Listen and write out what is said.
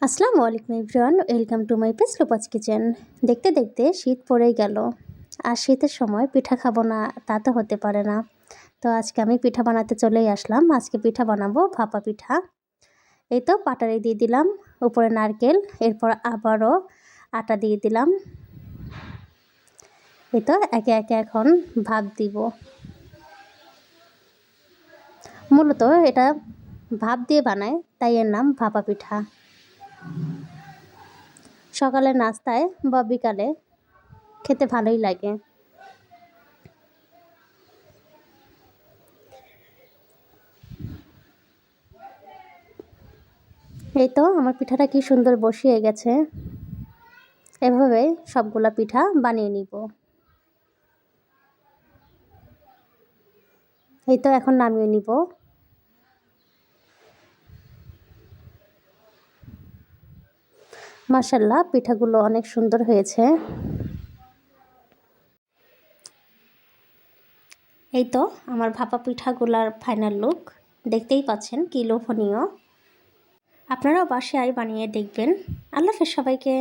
আসসালামু আলাইকুম everyone, welcome to my page লোপাজ কিচেন। দেখতে দেখতে শীত পড়েই গেল, আর শীতের সময় পিঠা খাবো না তা তো হতে পারে না। তো আজকে আমি পিঠা বানাতে চলেই আসলাম। আজকে পিঠা বানাবো ভাপা পিঠা। এই তো পাটারি দিয়ে দিলাম, উপরে নারকেল, এরপর আবারও আটা দিয়ে দিলাম। এই তো একে একে এখন ভাপ দিব। মূলত এটা ভাপ দিয়ে বানায়, তাই এর নাম ভাপা পিঠা। সকালের নাস্তায় বা বিকালে খেতে ভালোই লাগে। এই তো আমার পিঠাটা কি সুন্দর বসিয়ে গেছে। এভাবে সবগুলা পিঠা বানিয়ে নিব। এই তো এখন নামিয়ে নিব। মাশাআল্লাহ, পিঠাগুলো অনেক সুন্দর হয়েছে। এই তো আমার ভাপা পিঠাগুলার ফাইনাল লুক, দেখতেই পাচ্ছেন কি লোভনীয়। আপনারাও বাসায় বানিয়ে দেখবেন। আল্লাহ হাফেজ সবাইকে।